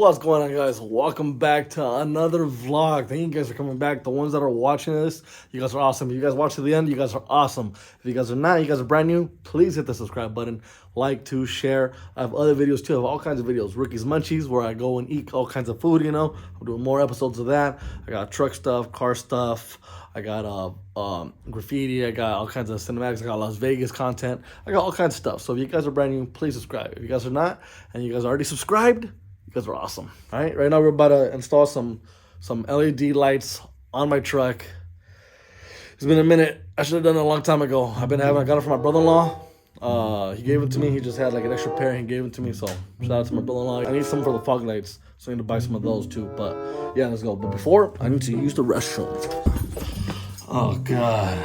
What's going on, guys? Welcome back to another vlog. Thank you guys for coming back. The ones that are watching this, you guys are awesome. If you guys watch to the end, you guys are awesome. If you guys are not, you guys are brand new, please hit the subscribe button, like, to share. I have other videos too. I have all kinds of videos. Rookieez Munchies, where I go and eat all kinds of food, you know. I'm doing more episodes of that. I got truck stuff, car stuff. I got graffiti. I got all kinds of cinematics. I got Las Vegas content. I got all kinds of stuff. So if you guys are brand new, please subscribe. If you guys are not, and you guys are already subscribed, you guys are awesome. All right, right now we're about to install some LED lights on my truck. It's been a minute. I should have done it a long time ago. I got it from my brother-in-law. He gave it to me. He just had like an extra pair. He gave it to me. So shout out to my brother-in-law. I need some for the fog lights, so I need to buy some of those too. But yeah, let's go. But before, I need to use the restroom. Oh God.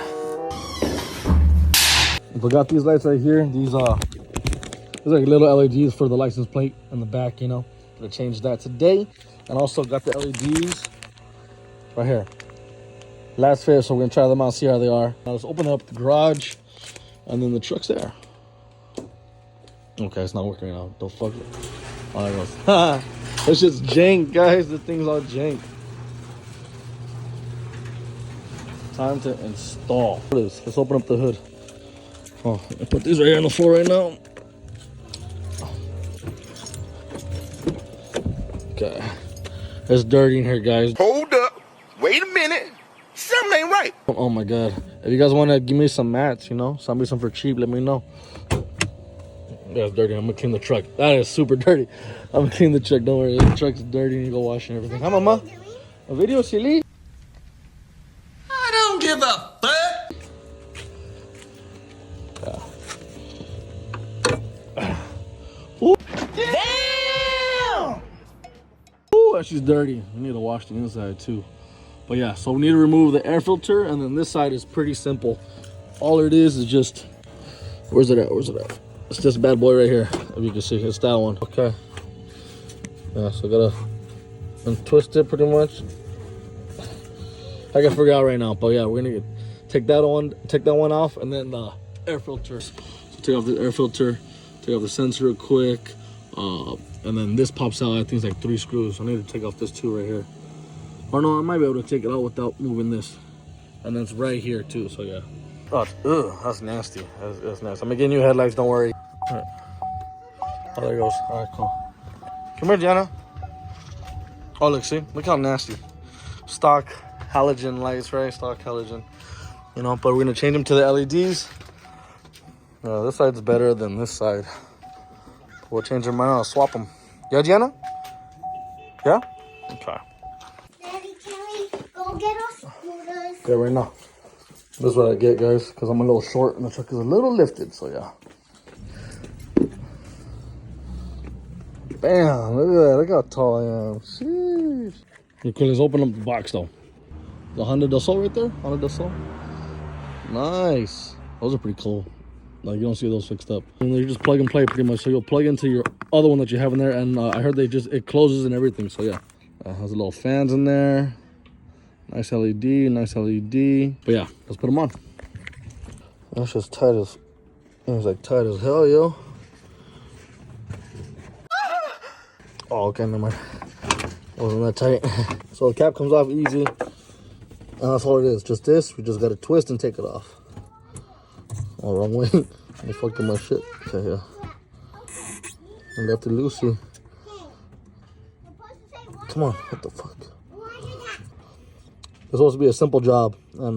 I forgot these lights right here. These there's like little LEDs for the license plate in the back, you know. Gonna change that today. And also got the LEDs right here. Last fit, so we're gonna try them out, see how they are. Now let's open up the garage, and then the truck's there. Okay, it's not working right now. Don't fuck it. Oh, there it goes. It's just jank, guys. The thing's all jank. Time to install. Let's open up the hood. Oh, I put these right here on the floor right now. Okay. It's dirty in here, guys. Hold up. Wait a minute. Something ain't right. Oh my God. If you guys want to give me some mats, you know, sell me some for cheap, let me know. Yeah, it's dirty. I'm going to clean the truck. That is super dirty. I'm going to clean the truck. Don't worry. The truck's dirty and you go wash and everything. Hi, mama. A video, silly? I don't give a fuck. Ooh. Damn! Ooh, she's dirty. We need to wash the inside too. But yeah, so we need to remove the air filter, and then this side is pretty simple. All it is just, where's it at? It's this bad boy right here. If you can see, it's that one. Okay. Yeah, so I gotta untwist it pretty much. I gotta figure out right now, but yeah, we're gonna take that one off, and then the air filter. So take off the air filter, take off the sensor real quick, and then this pops out. I think it's like 3 screws. I need to take off this too right here. Or no, I might be able to take it out without moving this. And then it's right here too, so yeah. Oh, that's nasty. That's nasty. I'm gonna get new headlights, don't worry. All right. Oh, there it goes. All right, cool. Come here, Gianna. Oh, look, see? Look how nasty. Stock halogen lights, right? Stock halogen. You know, but we're gonna change them to the LEDs. This side's better than this side. We'll change them right now, swap them. Yeah, Gianna? Yeah? Okay. Get our scooters. Yeah, right now. This is what I get, guys, because I'm a little short and the truck is a little lifted, so yeah. Bam, look at that. Look how tall I am. Sheesh. Okay, let's open up the box, though. The Honda del Sol right there. Honda del Sol. Nice. Those are pretty cool. Like, you don't see those fixed up. And you just plug and play pretty much. So you'll plug into your other one that you have in there. And I heard it closes and everything, so yeah. Has a little fans in there. Nice LED, nice LED. But yeah, let's put them on. That's just tight as, it's like tight as hell, yo. Oh, okay, never mind. Wasn't that tight. So the cap comes off easy. And that's all it is, just this. We just gotta twist and take it off. Oh, wrong way. I fucked up my shit. Okay, yeah. I got the Lucy. Come on, what the fuck? It's supposed to be a simple job, and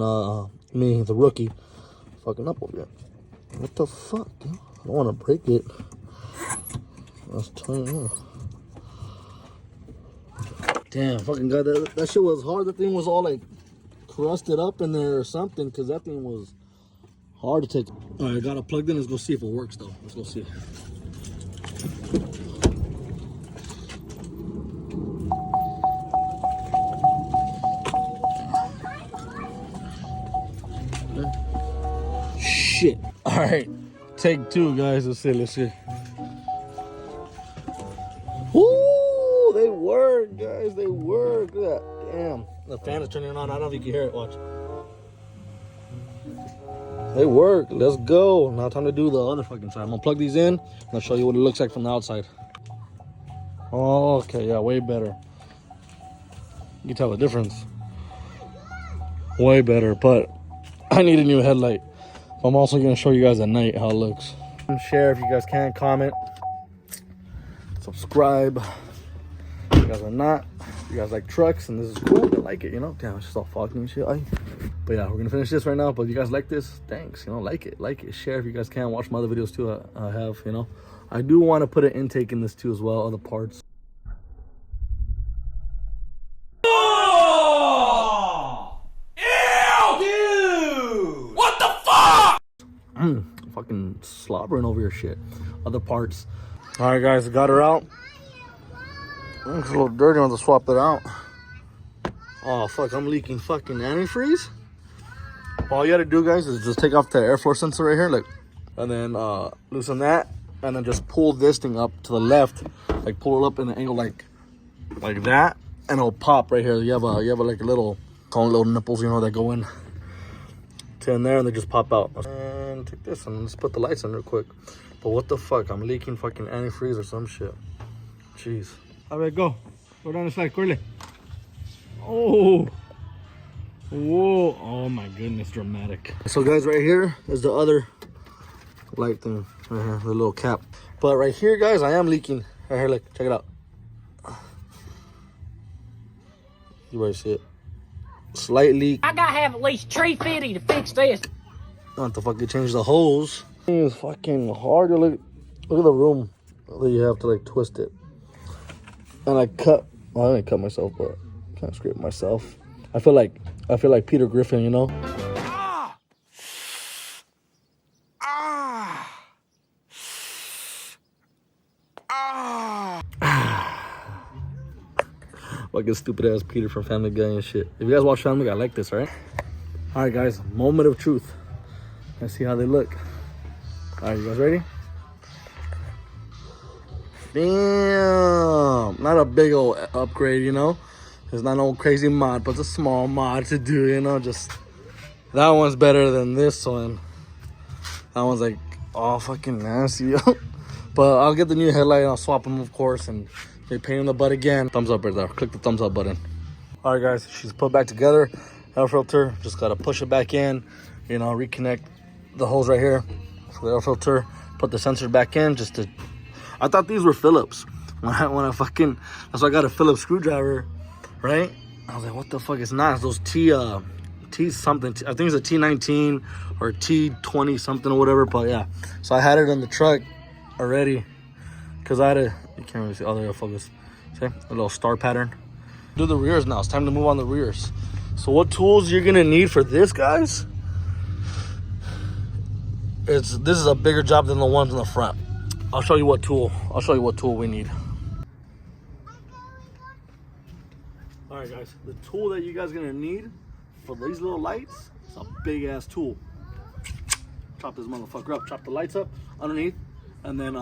me, the rookie, fucking up over here. What the fuck, dude? I don't want to break it. That's tight. Damn, fucking god, that shit was hard. That thing was all like crusted up in there or something, because that thing was hard to take. All right, I got it plugged in. Let's go see if it works, though. Let's go see. Shit. All right, take 2, guys. Let's see. Woo, they work, guys. They work. Look at that. Damn, the fan is turning on. I don't know if you can hear it. Watch. They work. Let's go. Now time to do the other fucking side. I'm gonna plug these in and I'll show you what it looks like from the outside. Oh, okay, yeah, way better. You can tell the difference. Way better, but I need a new headlight. I'm also gonna show you guys at night how it looks. Share if you guys can, comment, subscribe. If you guys are not, if you guys like trucks and this is cool, I like it, you know. Damn, it's just all foggy and shit. But yeah, we're gonna finish this right now. But if you guys like this, thanks, you know, like it, share if you guys can. Watch my other videos too. I have, you know. I do want to put an intake in this too as well, other parts. Fucking slobbering over your shit. Other parts. All right, guys, got her out. It's a little dirty. I want to swap that out. Oh fuck, I'm leaking fucking antifreeze. All you gotta do, guys, is just take off the airflow sensor right here, like, and then loosen that, and then just pull this thing up to the left, like pull it up in an angle like that, and it'll pop right here. You have like a little, call it little nipples, you know, that go in to in there, and they just pop out. And take this and let's put the lights on real quick. But what the fuck? I'm leaking fucking antifreeze or some shit. Jeez. All right, go down the slide, quickly. Oh. Whoa. Oh my goodness, dramatic. So guys, right here is the other light thing right here, the little cap. But right here, guys, I am leaking. Right here, look, check it out. You already see it. Slight leak. I gotta have at least 350 to fix this. I have to fucking change the hose. It's fucking hard to look at the room that you have to like twist it. And I didn't cut myself, but I kind of scraped myself. I feel like Peter Griffin, you know? Fucking stupid ass Peter from Family Guy and shit. If you guys watch Family Guy, like this, right? All right, guys, moment of truth. Let's see how they look. All right, you guys ready? Damn, not a big old upgrade, you know? It's not no crazy mod, but it's a small mod to do, you know? Just, that one's better than this one. That one's like, all fucking nasty, yo. But I'll get the new headlight and I'll swap them, of course, and they paint in the butt again. Thumbs up right there. Click the thumbs up button. All right, guys, she's put back together. Air filter, just gotta push it back in, you know, reconnect the hose right here for the air filter. Put the sensor back in just to, I thought these were Phillips. When I fucking, that's why I got a Phillips screwdriver, right? I was like, what the fuck? It's not. It's those T something. I think it's a T19 or T20 something or whatever. But yeah, so I had it in the truck already because I had a, you can't really see, oh, there, focus. See, a little star pattern. Do the rears now. It's time to move on the rears. So what tools you're gonna need for this, guys? This is a bigger job than the ones in the front. I'll show you what tool we need. All right, guys, the tool that you guys are gonna need for these little lights is a big ass tool. Chop this motherfucker up, chop the lights up underneath, and then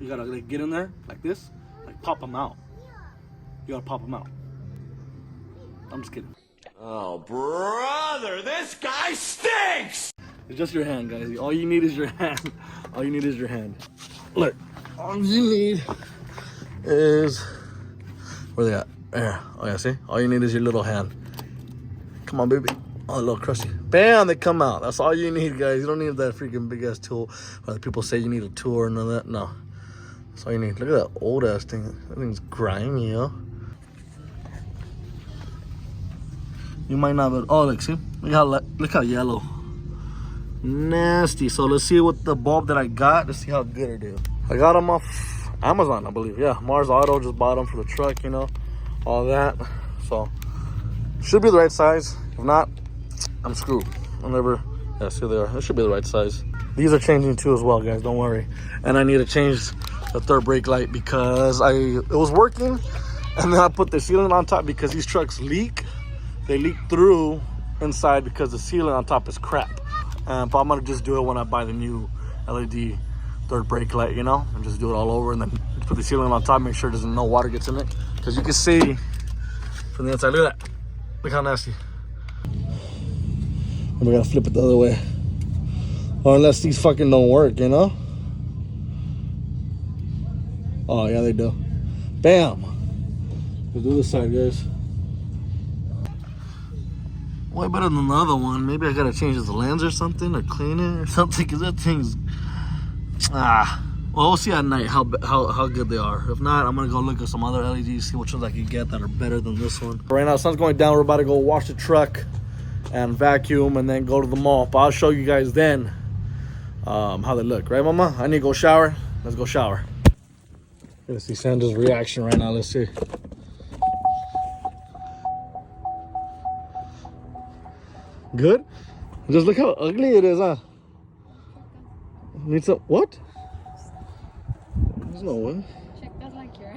you gotta like get in there like this, like pop them out. You gotta pop them out. I'm just kidding. Oh, brother, this guy stinks! It's just your hand, guys. All you need is your hand. All you need is your hand. Look, all you need is, where they at? There. Oh yeah, see? All you need is your little hand. Come on, baby. Oh, a little crusty. Bam, they come out. That's all you need, guys. You don't need that freaking big ass tool. Whether people say you need a tool or none of that. No. That's all you need. Look at that old ass thing. That thing's grimy, yo. You might not, but oh, look, see? Look how yellow. Nasty. So let's see what the bulb that I got. Let's see how good it is. I got them off Amazon, I believe. Yeah, Mars Auto, just bought them for the truck, you know, all that. So should be the right size. If not, I'm screwed. I'll never. Yeah, see they are. It should be the right size. These are changing too as well, guys. Don't worry. And I need to change the third brake light because it was working, and then I put the sealant on top because these trucks leak. They leak through inside because the sealant on top is crap. But I'm gonna just do it when I buy the new LED third brake light, you know, and just do it all over, and then put the sealant on top, make sure there's no water gets in it, because you can see from the inside. Look at that. Look how nasty. And we gotta flip it the other way, or unless these fucking don't work, you know. Oh yeah, they do. Bam. Let's do this side, guys. Way better than the other one. Maybe I gotta change the lens or something, or clean it or something, because that thing's well, we'll see at night how good they are. If not, I'm gonna go look at some other LEDs, see which ones I can get that are better than this one. Right now, sun's going down. We're about to go wash the truck and vacuum, and then go to the mall. But I'll show you guys then how they look. Right, Mama? I need to go shower. Let's go shower. Let's see Sandra's reaction right now. Let's see. Good? Just look how ugly it is, huh? Need some, what? There's no way. Check that like your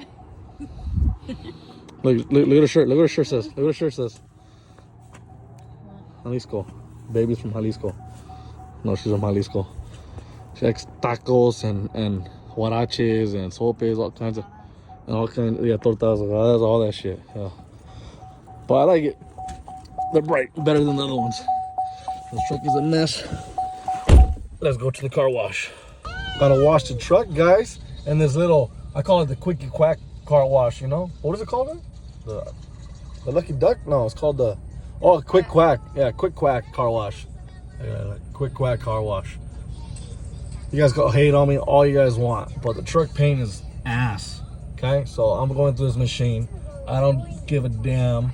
Look at her shirt. Look what her shirt says. Look what her shirt says. Jalisco. Baby's from Jalisco. No, she's from Jalisco. She likes tacos and huaraches and sopes, all kinds of, yeah, tortas, all that shit. Yeah. But I like it. They're bright, better than the other ones. This truck is a mess. Let's go to the car wash. Gotta wash the truck, guys. And this little, I call it the Quickie Quack car wash, you know? What is it called? The Lucky Duck? No, it's called the, Quick Quack. Yeah, Quick Quack car wash. Yeah, Quick Quack car wash. You guys go hate on me all you guys want, but the truck paint is ass, okay? So I'm going through this machine. I don't give a damn,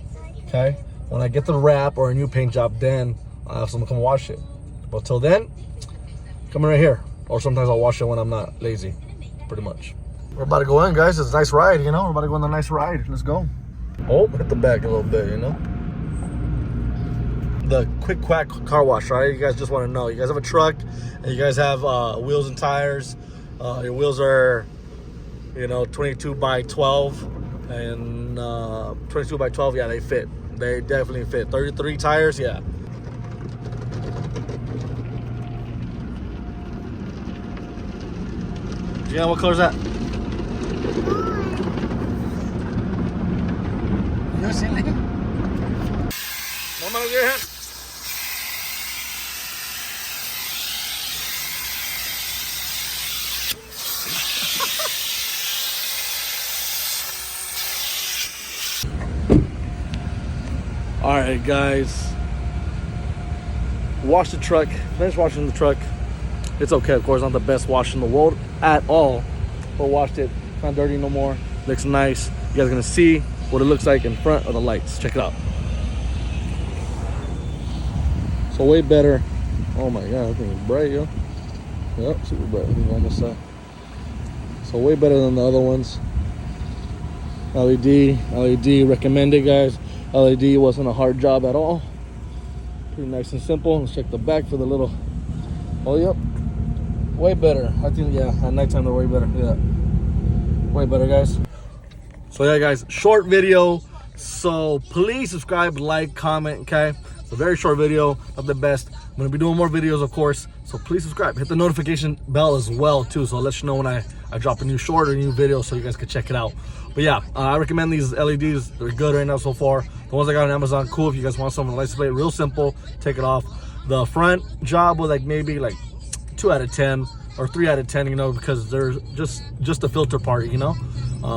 okay? When I get the wrap or a new paint job, then I'll have someone come wash it. But till then, come right here. Or sometimes I'll wash it when I'm not lazy, pretty much. We're about to go in, guys. It's a nice ride, you know? We're about to go on a nice ride. Let's go. Oh, hit the back a little bit, you know? The Quick Quack car wash, right? You guys just want to know. You guys have a truck, and you guys have wheels and tires. Your wheels are, 22 by 12. And 22 by 12, yeah, they fit. They definitely fit. 33 tires, yeah. Yeah, what color is that? You see me? Mama, get ahead. All right, guys. Wash the truck. Finished washing the truck. It's okay, of course, not the best wash in the world at all, but washed it. It's not dirty no more. Looks nice. You guys are gonna see what it looks like in front of the lights. Check it out. So way better. Oh my god, that thing is bright, yo. Yep, super bright. I think almost that. So way better than the other ones. LED recommended, guys. LED wasn't a hard job at all. Pretty nice and simple. Let's check the back for the little. Oh yep. Way better. I think, yeah, at nighttime they're way better. Yeah. Way better, guys. So yeah, guys, short video. So please subscribe, like, comment, okay? It's a very short video, not the best. I'm gonna be doing more videos, of course. So please subscribe. Hit the notification bell as well, too. So I'll let you know when I drop a new short or a new video so you guys can check it out. But yeah, I recommend these LEDs. They're good right now so far. The ones I got on Amazon, cool. If you guys want something license plate, real simple, take it off. The front job was maybe 2 out of 10 or 3 out of 10, because they're just the filter part,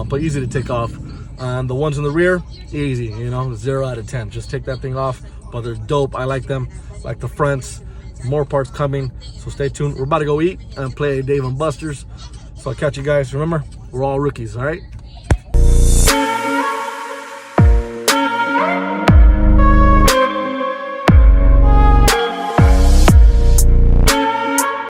but easy to take off. And the ones in the rear, easy, 0 out of 10. Just take that thing off, but they're dope. I like them, like the fronts. More parts coming, so stay tuned. We're about to go eat and play Dave and Buster's. So I'll catch you guys. Remember, we're all rookies, all right?